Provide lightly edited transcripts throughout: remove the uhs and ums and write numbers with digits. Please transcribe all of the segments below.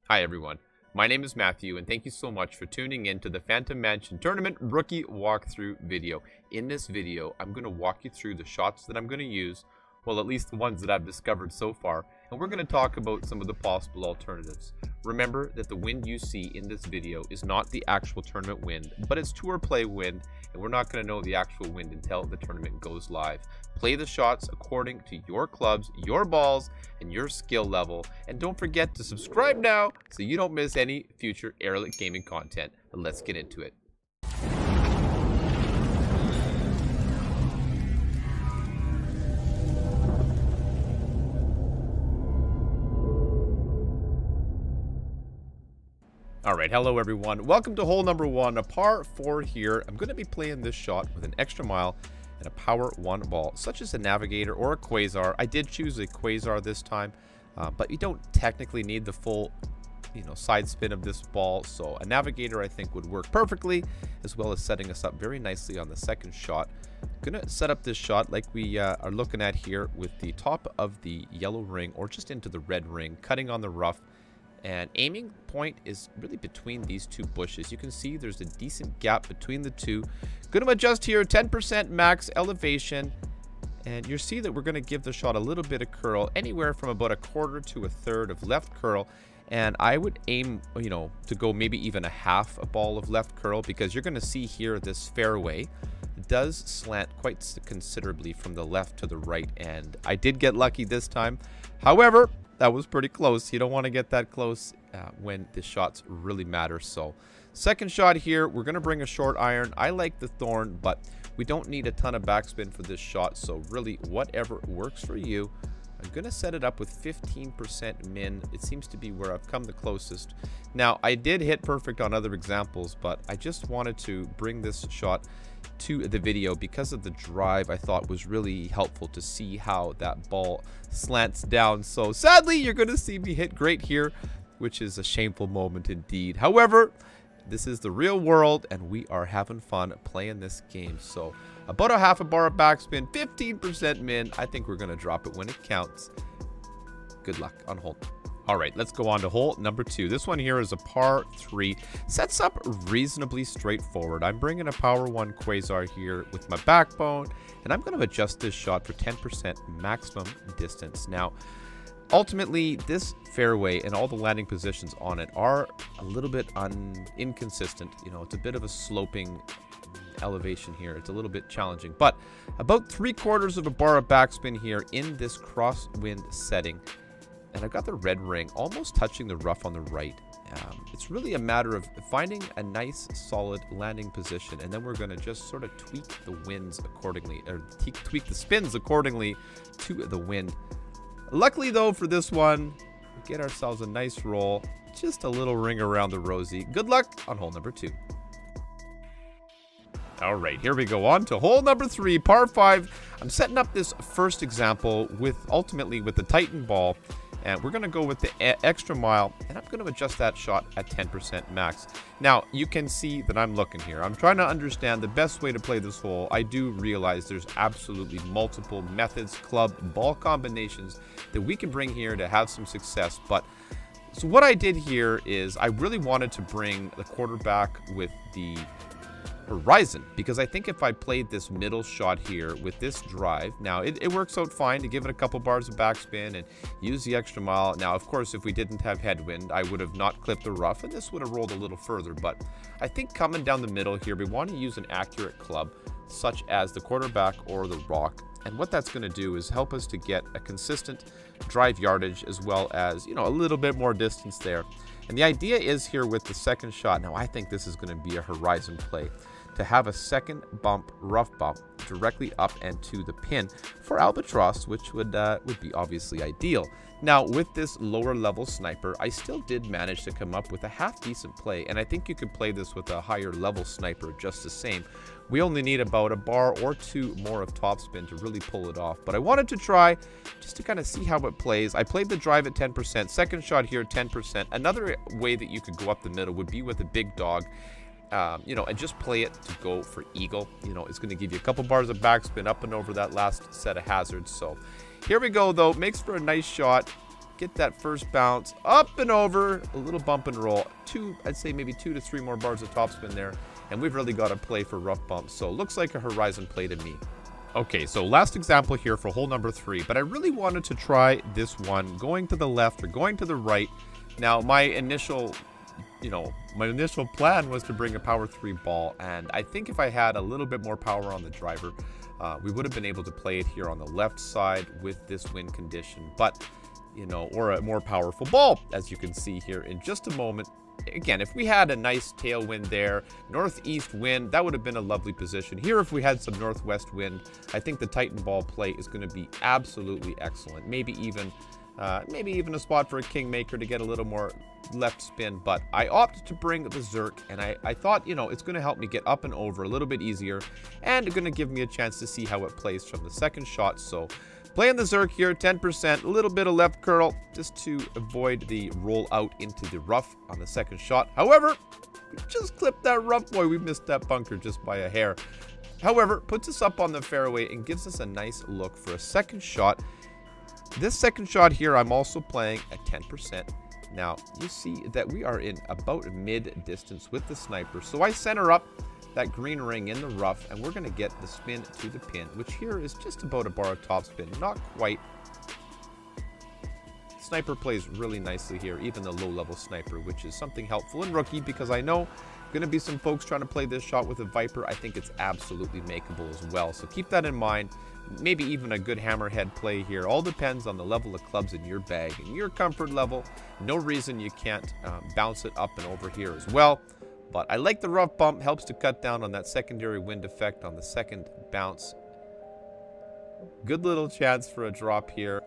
Hi everyone, my name is Matthew and thank you so much for tuning in to the Phantom Mansion Tournament Rookie Walkthrough video. In this video, I'm going to walk you through the shots that I'm going to use, well at least the ones that I've discovered so far, and we're going to talk about some of the possible alternatives. Remember that the wind you see in this video is not the actual tournament wind, but it's tour play wind, and we're not going to know the actual wind until the tournament goes live. Play the shots according to your clubs, your balls, and your skill level. And don't forget to subscribe now so you don't miss any future Erelic gaming content. Let's get into it. Alright, hello everyone. Welcome to hole number 1, a par 4 here. I'm going to be playing this shot with an extra mile and a power 1 ball, such as a Navigator or a Quasar. I did choose a Quasar this time, but you don't technically need the full, side spin of this ball. So a Navigator I think would work perfectly, as well as setting us up very nicely on the second shot. Gonna set up this shot like we are looking at here, with the top of the yellow ring or just into the red ring, cutting on the rough. And aiming point is really between these two bushes. You can see there's a decent gap between the two. Going to adjust here, 10% max elevation. And you see that we're going to give the shot a little bit of curl, anywhere from about a quarter to a third of left curl. And I would aim, to go maybe even a half a ball of left curl, because you're going to see here this fairway does slant quite considerably from the left to the right. And I did get lucky this time. However, that was pretty close. You don't want to get that close when the shots really matter. So second shot here, we're going to bring a short iron. I like the thorn, but we don't need a ton of backspin for this shot. So really, whatever works for you. I'm going to set it up with 15% min. It seems to be where I've come the closest. Now, I did hit perfect on other examples, but I just wanted to bring this shot to the video because of the drive. I thought was really helpful to see how that ball slants down. So sadly, you're going to see me hit great here, which is a shameful moment indeed. However, this is the real world and we are having fun playing this game. So about a half a bar of backspin, 15% min. I think we're going to drop it when it counts. Good luck on hole. All right, let's go on to hole number 2. This one here is a par 3. Sets up reasonably straightforward. I'm bringing a power 1 Quasar here with my backbone, and I'm going to adjust this shot for 10% maximum distance. Now, ultimately, this fairway and all the landing positions on it are a little bit inconsistent. It's a bit of a sloping elevation here. It's a little bit challenging, but about 3/4 of a bar of backspin here in this crosswind setting. And I've got the red ring almost touching the rough on the right. It's really a matter of finding a nice solid landing position, and then we're going to just sort of tweak the winds accordingly, or tweak the spins accordingly to the wind. Luckily though, for this one, we get ourselves a nice roll, just a little ring around the rosy. Good luck on hole number 2. All right, here we go on to hole number 3, par 5. I'm setting up this first example ultimately with the Titan ball. And we're going to go with the extra mile, and I'm going to adjust that shot at 10% max. Now, you can see that I'm looking here. I'm trying to understand the best way to play this hole. I do realize there's absolutely multiple methods, club, ball combinations that we can bring here to have some success. So what I did here is I really wanted to bring the quarterback with the horizon, because I think if I played this middle shot here with this drive, now it works out fine to give it a couple bars of backspin and use the extra mile. Now, of course, if we didn't have headwind, I would have not clipped the rough and this would have rolled a little further. But I think coming down the middle here, we want to use an accurate club such as the quarterback or the rock. And what that's going to do is help us to get a consistent drive yardage, as well as, a little bit more distance there. And the idea is here with the second shot, now I think this is going to be a horizon play, to have a second rough bump directly up and to the pin for albatross, which would be obviously ideal. Now, with this lower level sniper, I still did manage to come up with a half decent play, and I think you could play this with a higher level sniper just the same. We only need about a bar or 2 more of topspin to really pull it off, but I wanted to try just to kind of see how it plays. I played the drive at 10%, second shot here 10%. Another way that you could go up the middle would be with a big dog. And just play it to go for eagle. It's going to give you a couple bars of backspin up and over that last set of hazards. So here we go, though. Makes for a nice shot. get that first bounce up and over, a little bump and roll. I'd say maybe 2 to 3 more bars of topspin there, and we've really got to play for rough bumps. So looks like a horizon play to me. Okay, so last example here for hole number 3, but I really wanted to try this one, going to the left or going to the right. Now, my initial plan was to bring a power 3 ball, and I think if I had a little bit more power on the driver, we would have been able to play it here on the left side with this wind condition, but, or a more powerful ball, as you can see here in just a moment. Again, if we had a nice tailwind there, northeast wind, that would have been a lovely position. Here, if we had some northwest wind, I think the Titan ball play is going to be absolutely excellent. Maybe even a spot for a kingmaker to get a little more left spin, but I opted to bring the Zerk, and I thought, it's going to help me get up and over a little bit easier, and going to give me a chance to see how it plays from the second shot. So playing the Zerk here, 10%, a little bit of left curl, just to avoid the roll out into the rough on the second shot. However, we just clipped that rough boy. We missed that bunker just by a hair. However, puts us up on the fairway and gives us a nice look for a second shot. This second shot here, I'm also playing at 10%. Now, you see that we are in about mid-distance with the sniper. So I center up that green ring in the rough, and we're going to get the spin to the pin, which here is just about a bar of topspin. Not quite. Sniper plays really nicely here, even the low-level sniper, which is something helpful in rookie, because I know going to be some folks trying to play this shot with a Viper. I think it's absolutely makeable as well. So keep that in mind. Maybe even a good hammerhead play here. All depends on the level of clubs in your bag and your comfort level. No reason you can't bounce it up and over here as well. But I like the rough bump. Helps to cut down on that secondary wind effect on the second bounce. Good little chance for a drop here.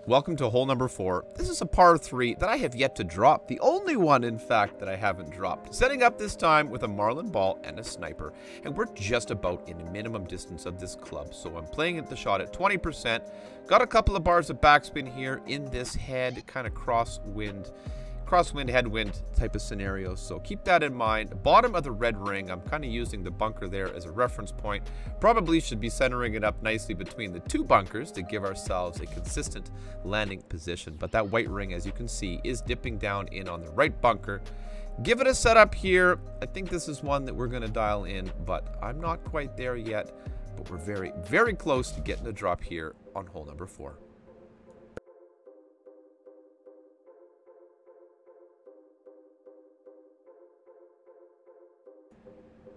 Welcome to hole number 4. This is a par 3 that I have yet to drop. The only one, in fact, that I haven't dropped. Setting up this time with a marlin ball and a sniper. And we're just about in the minimum distance of this club. So I'm playing at the shot at 20%. Got a couple of bars of backspin here in this head, kind of crosswind, headwind type of scenario. So keep that in mind. Bottom of the red ring, I'm kind of using the bunker there as a reference point. Probably should be centering it up nicely between the 2 bunkers to give ourselves a consistent landing position. But that white ring, as you can see, is dipping down in on the right bunker. Give it a setup here. I think this is one that we're going to dial in, but I'm not quite there yet. But we're very, very close to getting a drop here on hole number 4.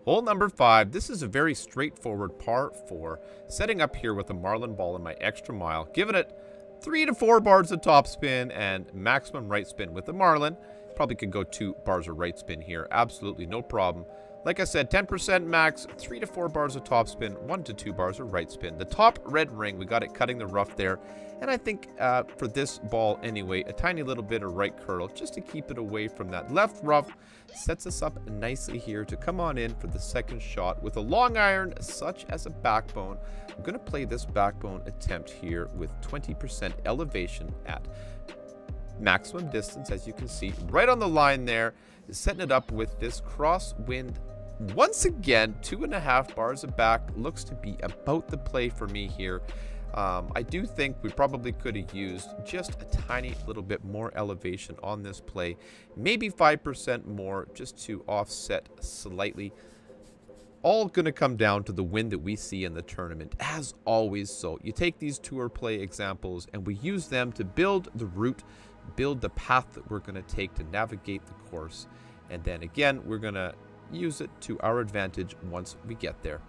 Hole number 5, this is a very straightforward par 4, setting up here with a marlin ball in my extra mile, giving it 3 to 4 bars of topspin and maximum right spin with the marlin. Probably could go 2 bars of right spin here, absolutely no problem. Like I said, 10% max, 3 to 4 bars of topspin, 1 to 2 bars of right spin. The top red ring, we got it cutting the rough there. And I think for this ball anyway, a tiny little bit of right curl just to keep it away from that left rough. Sets us up nicely here to come on in for the second shot with a long iron such as a backbone. I'm going to play this backbone attempt here with 20% elevation at maximum distance, as you can see right on the line there. Setting it up with this crosswind. Once again, 2.5 bars of back looks to be about the play for me here. I do think we probably could have used just a tiny little bit more elevation on this play. Maybe 5% more just to offset slightly. All going to come down to the wind that we see in the tournament, as always. So you take these tour play examples and we use them to build the route, build the path that we're going to take to navigate the course. And then again, we're going to use it to our advantage once we get there.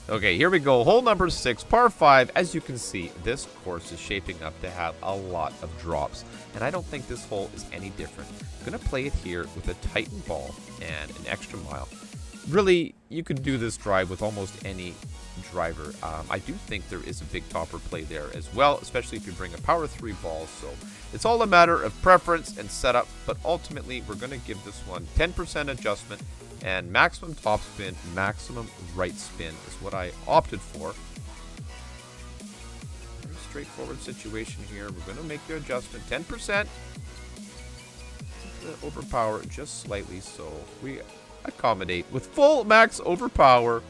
Okay, here we go. Hole number 6, par 5. As you can see, this course is shaping up to have a lot of drops. And I don't think this hole is any different. I'm going to play it here with a Titan ball and an extra mile. Really, you can do this drive with almost any driver. I do think there is a big topper play there as well, especially if you bring a power 3 ball. So it's all a matter of preference and setup. But ultimately, we're going to give this one 10% adjustment. And maximum topspin, maximum right spin is what I opted for. Very straightforward situation here. We're going to make the adjustment 10%. Overpower just slightly, so we accommodate with full max overpower,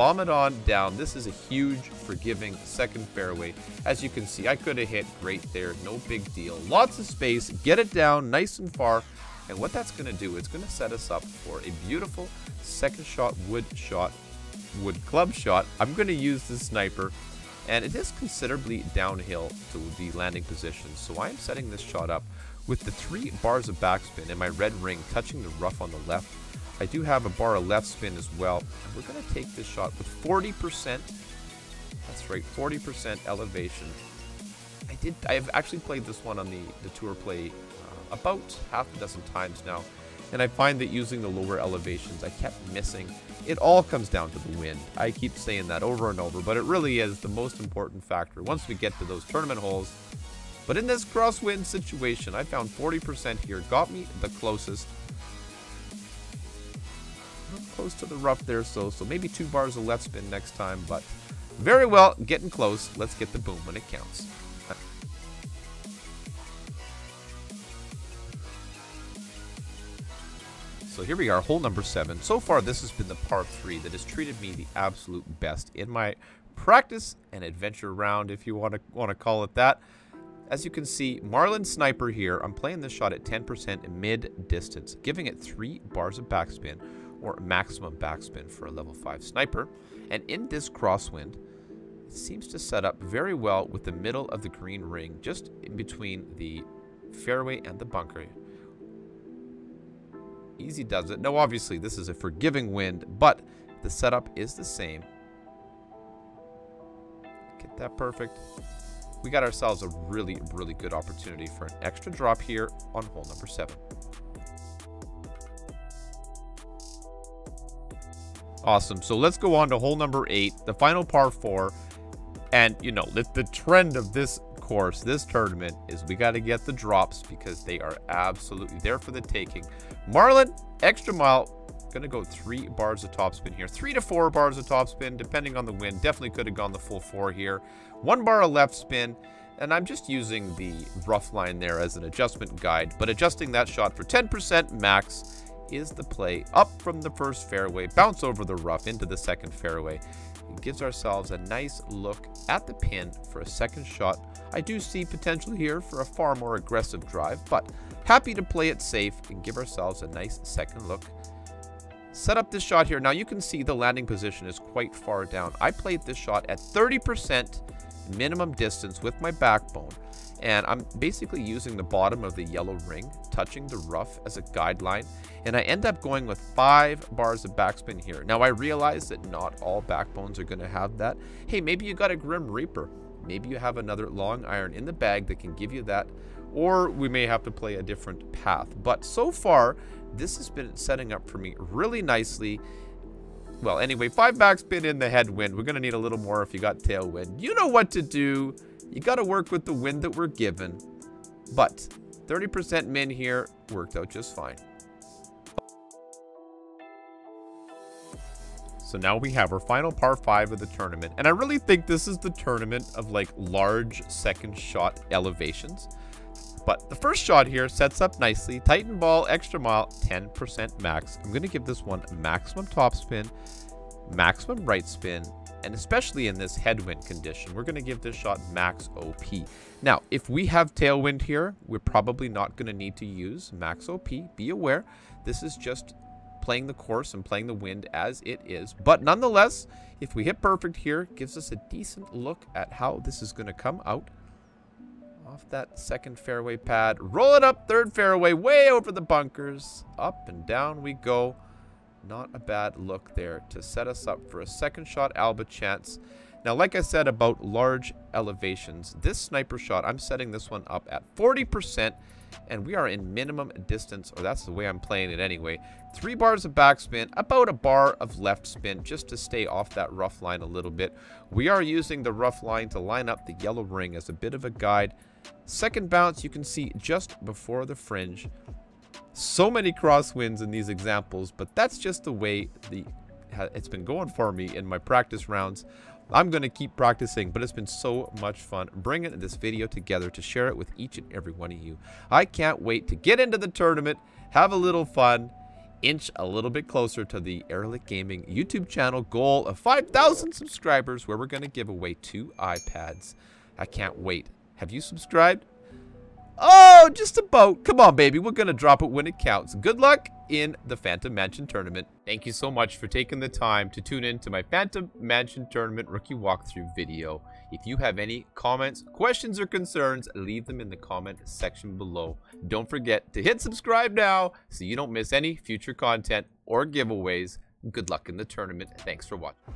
bomb it on down. This is a huge, forgiving second fairway. As you can see, I could have hit great there. No big deal. Lots of space. Get it down nice and far. And what that's going to do, it's going to set us up for a beautiful second wood club shot. I'm going to use this sniper. And it is considerably downhill to the landing position. So I am setting this shot up with the 3 bars of backspin and my red ring touching the rough on the left. I do have a bar of left spin as well. And we're going to take this shot with 40%. That's right, 40% elevation. I've actually played this one on the tour play about half a dozen times now. And I find that using the lower elevations, I kept missing. It all comes down to the wind. I keep saying that over and over, but it really is the most important factor once we get to those tournament holes. But in this crosswind situation, I found 40% here. Got me the closest. Close to the rough there, so maybe 2 bars of left spin next time, but very well, getting close. Let's get the boom when it counts. So here we are, hole number 7. So far, this has been the par 3 that has treated me the absolute best in my practice and adventure round, if you want to call it that. As you can see, Marlin Sniper here. I'm playing this shot at 10% mid-distance, giving it 3 bars of backspin, or maximum backspin for a level 5 sniper. And in this crosswind, it seems to set up very well with the middle of the green ring, just in between the fairway and the bunker. Easy does it. Now, obviously, this is a forgiving wind, but the setup is the same. Get that perfect. We got ourselves a really, really good opportunity for an extra drop here on hole number 7. Awesome. So let's go on to hole number 8, the final par 4. And, you know, the trend of this course, this tournament, is we got to get the drops because they are absolutely there for the taking. Marlin, extra mile. Going to go 3 bars of topspin here. 3 to 4 bars of topspin, depending on the wind. Definitely could have gone the full 4 here. 1 bar of left spin. And I'm just using the rough line there as an adjustment guide. But adjusting that shot for 10% max is the play. Up from the first fairway, bounce over the rough into the second fairway. It gives ourselves a nice look at the pin for a second shot. I do see potential here for a far more aggressive drive, but happy to play it safe and give ourselves a nice second look. Set up this shot here. Now you can see the landing position is quite far down. I played this shot at 30% minimum distance with my backbone. And I'm basically using the bottom of the yellow ring, touching the rough as a guideline. And I end up going with 5 bars of backspin here. Now I realize that not all backbones are going to have that. Hey, maybe you got a Grim Reaper. Maybe you have another long iron in the bag that can give you that. Or we may have to play a different path. But so far, this has been setting up for me really nicely. Well, anyway, 5 backspin in the headwind. We're going to need a little more if you got tailwind. You know what to do. You got to work with the wind that we're given. But 30% min here worked out just fine. So now we have our final par 5 of the tournament. And I really think this is the tournament of like large second shot elevations. But the first shot here sets up nicely. Titan ball, extra mile, 10% max. I'm going to give this one maximum top spin, maximum right spin, and especially in this headwind condition, we're going to give this shot max OP. Now, if we have tailwind here, we're probably not going to need to use max OP. Be aware, this is just playing the course and playing the wind as it is. But nonetheless, if we hit perfect here, gives us a decent look at how this is going to come out. Off that second fairway pad, roll it up third fairway, way over the bunkers. Up and down we go. Not a bad look there to set us up for a second shot alba chance. Now, like I said about large elevations, this sniper shot, I'm setting this one up at 40%, and we are in minimum distance, or that's the way I'm playing it anyway. 3 bars of backspin, about a bar of left spin, just to stay off that rough line a little bit. We are using the rough line to line up the yellow ring as a bit of a guide. Second bounce, you can see just before the fringe. So many crosswinds in these examples, but that's just the way it's been going for me in my practice rounds. I'm going to keep practicing, but it's been so much fun bringing this video together to share it with each and every one of you. I can't wait to get into the tournament, have a little fun, inch a little bit closer to the Erelic Gaming YouTube channel goal of 5,000 subscribers, where we're going to give away 2 iPads. I can't wait. Have you subscribed? Oh, just about. Come on, baby. We're going to drop it when it counts. Good luck in the Phantom Mansion Tournament. Thank you so much for taking the time to tune in to my Phantom Mansion Tournament rookie walkthrough video. If you have any comments, questions, or concerns, leave them in the comment section below. Don't forget to hit subscribe now so you don't miss any future content or giveaways. Good luck in the tournament. Thanks for watching.